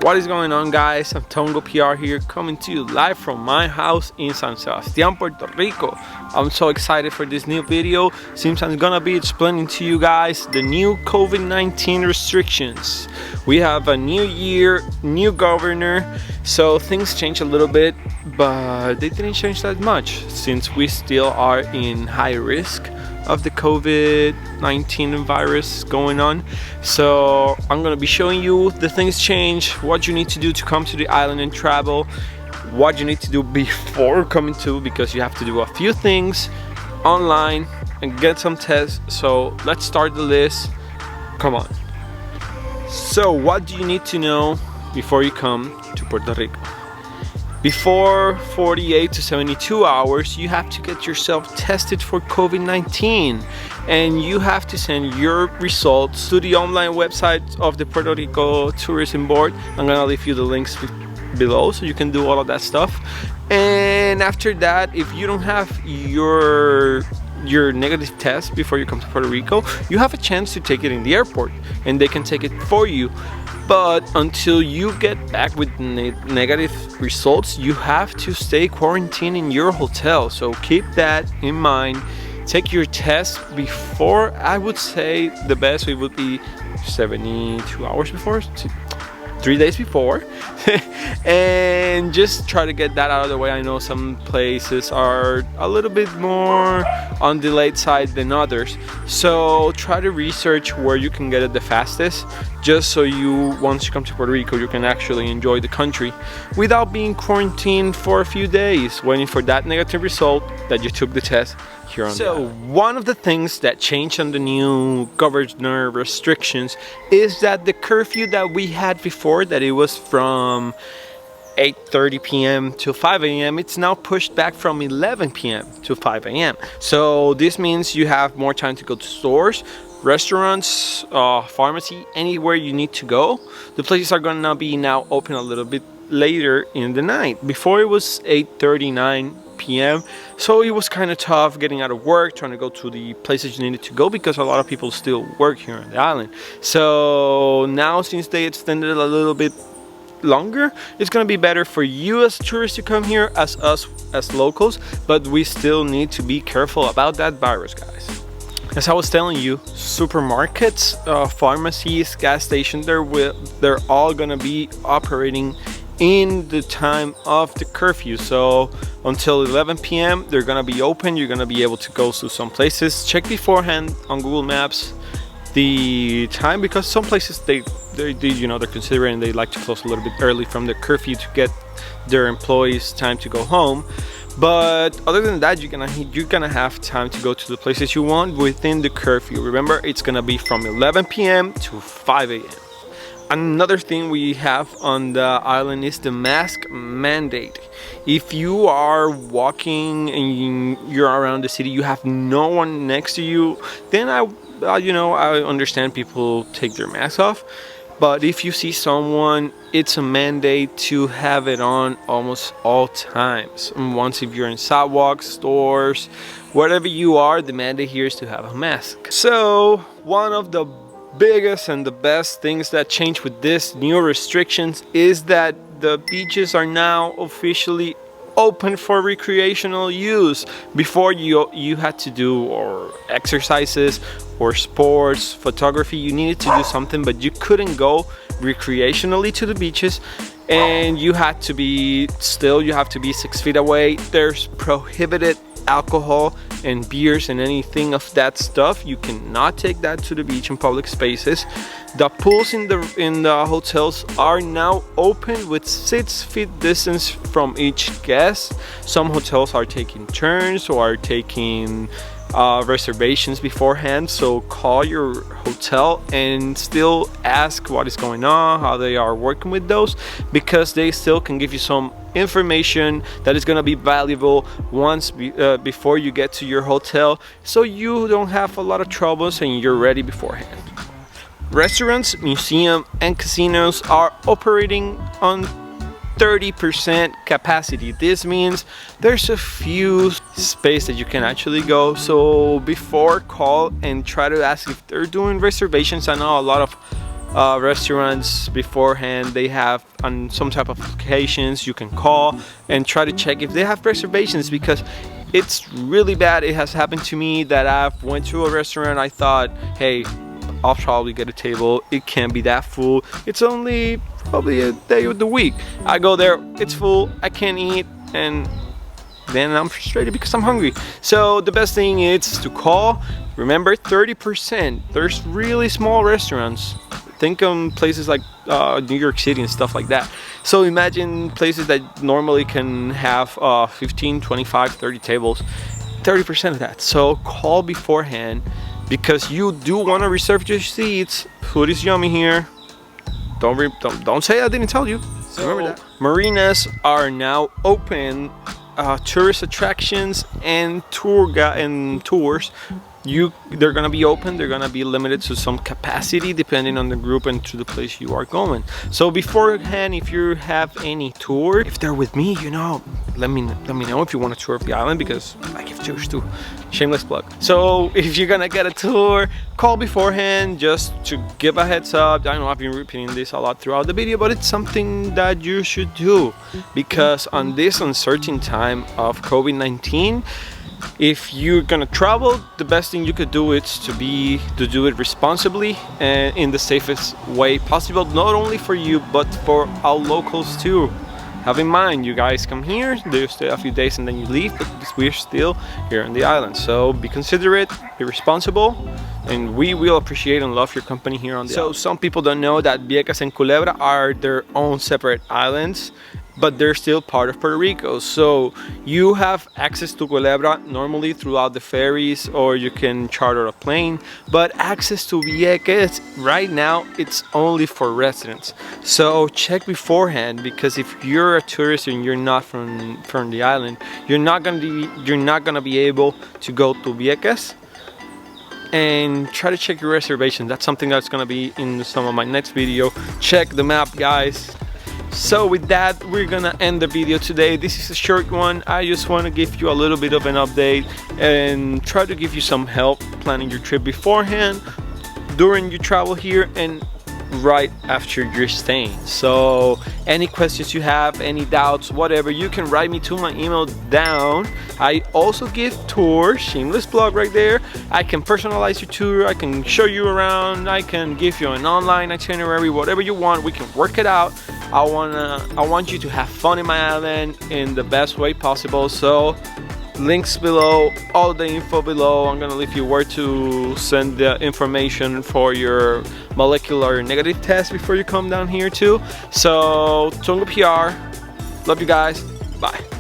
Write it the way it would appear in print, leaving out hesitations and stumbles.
What is going on, guys? I'm Tongo PR here, coming to you live from my house in San Sebastian, Puerto Rico. I'm so excited for this new video since I'm gonna be explaining to you guys the new COVID-19 restrictions. We have a new year, new governor, so things change a little bit, but they didn't change that much since we still are in high risk of the COVID-19 virus going on. So I'm gonna be showing you the things change, what you need to do to come to the island and travel, what you need to do before coming to, because you have to do a few things online and get some tests. So let's start the list. Come on. So what do you need to know before you come to Puerto Rico? Before 48 to 72 hours, you have to get yourself tested for COVID-19, and you have to send your results to the online website of the Puerto Rico Tourism Board. I'm gonna leave you the links below so you can do all of that stuff. And after that, if you don't have your negative test before you come to Puerto Rico, you have a chance to take it in the airport and they can take it for you. But until you get back with negative results, you have to stay quarantined in your hotel. So keep that in mind. Take your test before, I would say the best way would be 72 hours before, 3 days before. And just try to get that out of the way. I know some places are a little bit more on the late side than others, so try to research where you can get it the fastest, just so once you come to Puerto Rico, you can actually enjoy the country without being quarantined for a few days waiting for that negative result that you took the test here on the island. One of the things that changed on the new governor restrictions is that the curfew that we had before, that it was from 8:30 p.m. to 5 a.m. it's now pushed back from 11 p.m. to 5 a.m. So this means you have more time to go to stores, restaurants, pharmacy, anywhere you need to go. The places are gonna be now open a little bit later in the night. Before it was 8:39 p.m. so it was kind of tough getting out of work, trying to go to the places you needed to go, because a lot of people still work here on the island. So now, since they extended it a little bit longer, it's gonna be better for you as tourists to come here, as us as locals, but we still need to be careful about that virus, guys. As I was telling you, supermarkets, pharmacies, gas stations, they're all gonna be operating in the time of the curfew. So until 11 p.m. they're gonna be open. You're gonna be able to go to some places. Check beforehand on Google Maps the time, because some places they're considering they like to close a little bit early from the curfew to get their employees time to go home. But other than that, you're gonna have time to go to the places you want within the curfew. Remember, it's gonna be from 11 p.m. to 5 a.m. Another thing we have on the island is the mask mandate. If you are walking and you're around the city, you have no one next to you, then I understand people take their masks off. But if you see someone, it's a mandate to have it on almost all times. And once, if you're in sidewalks, stores, wherever you are, the mandate here is to have a mask. So one of the biggest and the best things that change with this new restrictions is that the beaches are now officially open for recreational use. Before, you had to do or exercises or sports, photography, you needed to do something, but you couldn't go recreationally to the beaches, and you have to be 6 feet away. There's prohibited alcohol and beers and anything of that stuff. You cannot take that to the beach in public spaces. The pools in the hotels are now open with 6 feet distance from each guest. Some hotels are taking turns or are taking reservations beforehand, so call your hotel and still ask what is going on, how they are working with those, because they still can give you some information that is going to be valuable before you get to your hotel, so you don't have a lot of troubles and you're ready beforehand. Restaurants, museums, and casinos are operating on 30% capacity. This means there's a few space that you can actually go. So before, call and try to ask if they're doing reservations. I know a lot of restaurants beforehand. They have on some type of applications you can call and try to check if they have reservations, because it's really bad. It has happened to me that I've went to a restaurant, I thought, hey, I'll probably get a table. It can't be that full. It's only probably a day of the week. I go there, it's full, I can't eat, and then I'm frustrated because I'm hungry. So the best thing is to call. Remember, 30%. There's really small restaurants. Think on places like New York City and stuff like that. So imagine places that normally can have 15, 25, 30 tables. 30% of that. So call beforehand, because you do want to reserve your seats. Food is yummy here. Don't say I didn't tell you. So, remember that. Marinas are now open. Tourist attractions and tours, they're gonna be open. They're gonna be limited to some capacity depending on the group and to the place you are going. So beforehand, if you have any tour, if they're with me, you know, let me know if you want a tour of the island, because I give tours too. Shameless plug. So if you're gonna get a tour, call beforehand just to give a heads up. I know I've been repeating this a lot throughout the video, but it's something that you should do, because on this uncertain time of COVID-19, if you're gonna travel, the best thing you could do is to do it responsibly and in the safest way possible, not only for you but for our locals too. Have in mind, you guys come here, you stay a few days and then you leave, but we're still here on the island. So be considerate, be responsible, and we will appreciate and love your company here on the island. So some people don't know that Vieques and Culebra are their own separate islands, but they're still part of Puerto Rico. So you have access to Culebra normally throughout the ferries, or you can charter a plane, but access to Vieques right now, it's only for residents. So check beforehand, because if you're a tourist and you're not from the island, you're not gonna be able to go to Vieques. And try to check your reservation. That's something that's gonna be in some of my next video. Check the map, guys. So with that, we're gonna end the video today. This is a short one. I just want to give you a little bit of an update and try to give you some help planning your trip beforehand, during your travel here, and right after you're staying. So any questions you have, any doubts, whatever, you can write me to my email down. I also give tours, shameless plug right there. I can personalize your tour, I can show you around, I can give you an online itinerary, whatever you want, we can work it out. I want you to have fun in my island in the best way possible. So links below, all the info below. I'm gonna leave you where to send the information for your molecular negative test before you come down here too. So Tonga PR, love you guys, bye.